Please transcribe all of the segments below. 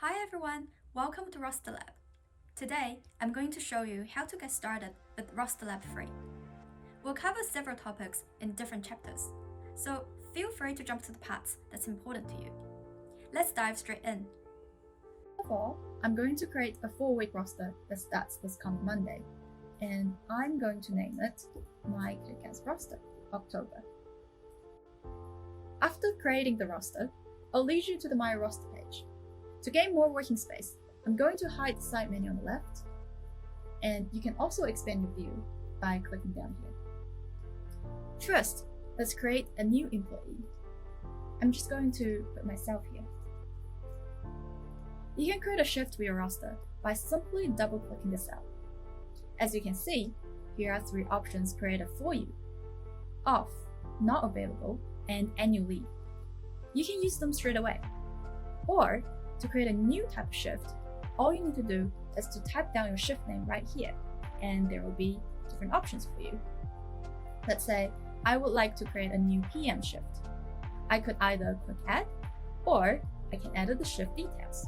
Hi everyone, welcome to Rosterlab. Today, I'm going to show you how to get started with Rosterlab free. We'll cover several topics in different chapters, so feel free to jump to the parts that's important to you. Let's dive straight in. First of all, I'm going to create a 4-week roster that starts this coming Monday, and I'm going to name it my Kick-Ass Roster, October. After creating the roster, I'll lead you to the My Roster page. To gain more working space, I'm going to hide the side menu on the left, and you can also expand your view by clicking down here. First, let's create a new employee. I'm just going to put myself here. You can create a shift to your roster by simply double-clicking the cell. As you can see, here are 3 options created for you: off, not available, and annual leave. You can use them straight away. Or, to create a new type of shift, all you need to do is to type down your shift name right here, and there will be different options for you. Let's say I would like to create a new PM shift. I could either click Add, or I can edit the shift details.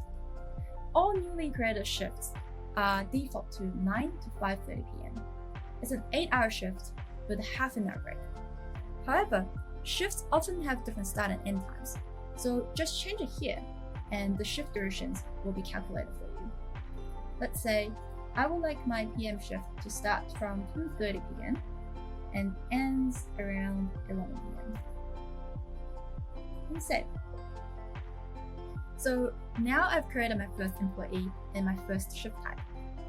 All newly created shifts are default to 9 to 5:30 p.m. It's an 8-hour shift with a half an hour break. However, shifts often have different start and end times, so just change it here and the shift durations will be calculated for you. Let's say I would like my PM shift to start from 2:30 p.m. and ends around 11 p.m. and save. So now I've created my first employee and my first shift type.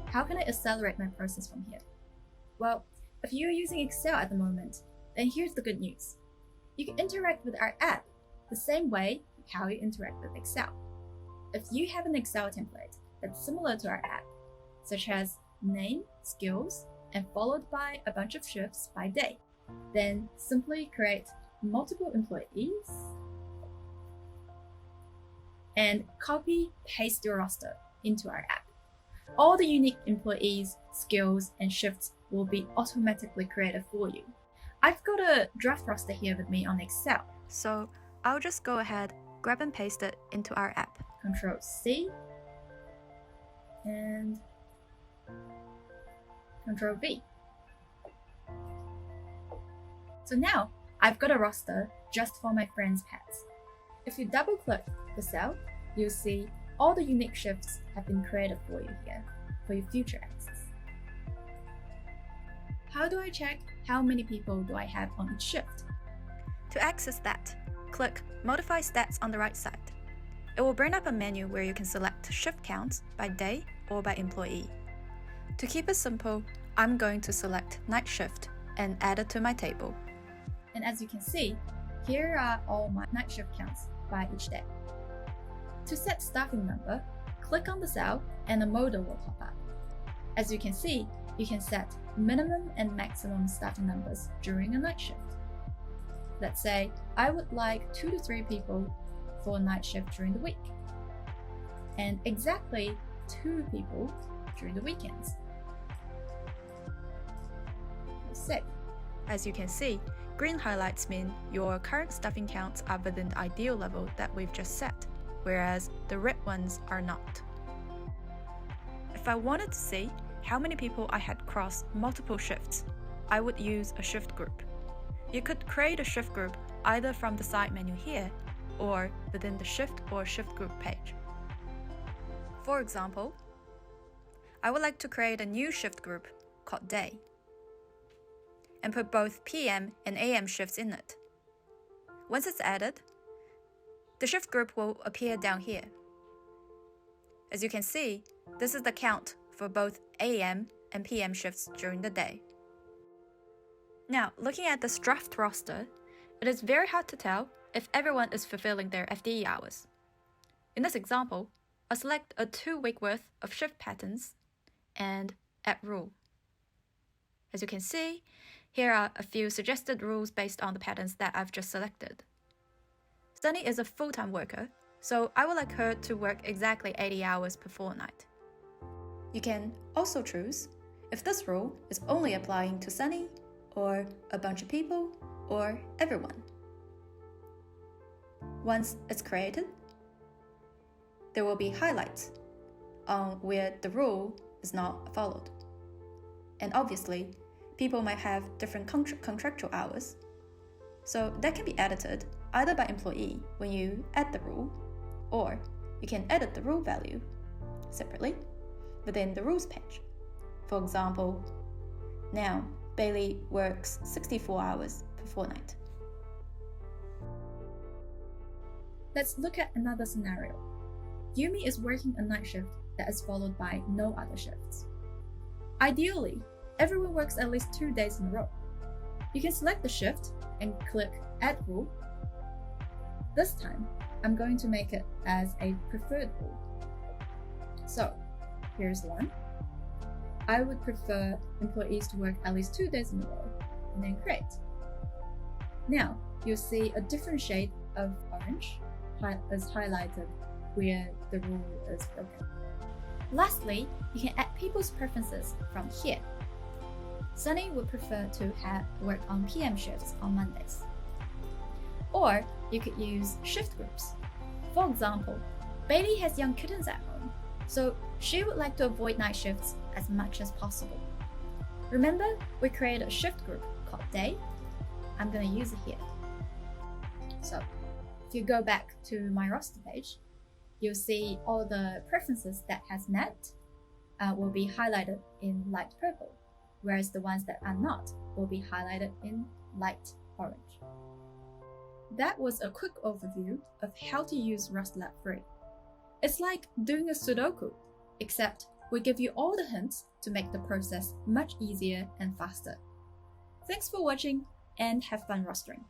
How can I accelerate my process from here? Well, if you're using Excel at the moment, then here's the good news. You can interact with our app the same way how you interact with Excel. If you have an Excel template that's similar to our app, such as name, skills, and followed by a bunch of shifts by day, then simply create multiple employees and copy-paste your roster into our app. All the unique employees, skills, and shifts will be automatically created for you. I've got a draft roster here with me on Excel, So I'll just go ahead, grab and paste it into our app. Control C, and Control V. So now I've got a roster just for my friends' pets. If you double click the cell, you'll see all the unique shifts have been created for you here for your future access. How do I check how many people do I have on each shift? To access that, click Modify Stats on the right side. It will bring up a menu where you can select shift counts by day or by employee. To keep it simple, I'm going to select night shift and add it to my table. And as you can see, here are all my night shift counts by each day. To set staffing number, click on the cell and a modal will pop up. As you can see, you can set minimum and maximum staffing numbers during a night shift. Let's say I would like 2 to 3 people for a night shift during the week, and exactly 2 people during the weekends. Save. As you can see, green highlights mean your current staffing counts are within the ideal level that we've just set, whereas the red ones are not. If I wanted to see how many people I had crossed multiple shifts, I would use a shift group. You could create a shift group either from the side menu here or within the shift or shift group page. For example, I would like to create a new shift group called Day and put both PM and AM shifts in it. Once it's added, the shift group will appear down here. As you can see, this is the count for both AM and PM shifts during the day. Now, looking at this draft roster, it is very hard to tell if everyone is fulfilling their FTE hours. In this example, I'll select a 2-week worth of shift patterns and add rule. As you can see, here are a few suggested rules based on the patterns that I've just selected. Sunny is a full-time worker, so I would like her to work exactly 80 hours per fortnight. You can also choose if this rule is only applying to Sunny, or a bunch of people, or everyone. Once it's created, there will be highlights on where the rule is not followed. And obviously, people might have different contractual hours, so that can be edited either by employee when you add the rule, or you can edit the rule value separately within the rules page. For example, now Bailey works 64 hours per fortnight. Let's look at another scenario. Yumi is working a night shift that is followed by no other shifts. Ideally, everyone works at least 2 days in a row. You can select the shift and click Add Rule. This time, I'm going to make it as a preferred rule. So, here's one. I would prefer employees to work at least 2 days in a row, and then create. Now, you'll see a different shade of orange is highlighted where the rule is broken. Lastly, you can add people's preferences from here. Sunny would prefer to work on PM shifts on Mondays. Or you could use shift groups. For example, Bailey has young kittens at home, so she would like to avoid night shifts as much as possible. Remember, we created a shift group called Day? I'm going to use it here. So, if you go back to my roster page, you'll see all the preferences that has met will be highlighted in light purple, whereas the ones that are not will be highlighted in light orange. That was a quick overview of how to use Rosterlab 3. It's like doing a Sudoku, except we give you all the hints to make the process much easier and faster. Thanks for watching and have fun rostering.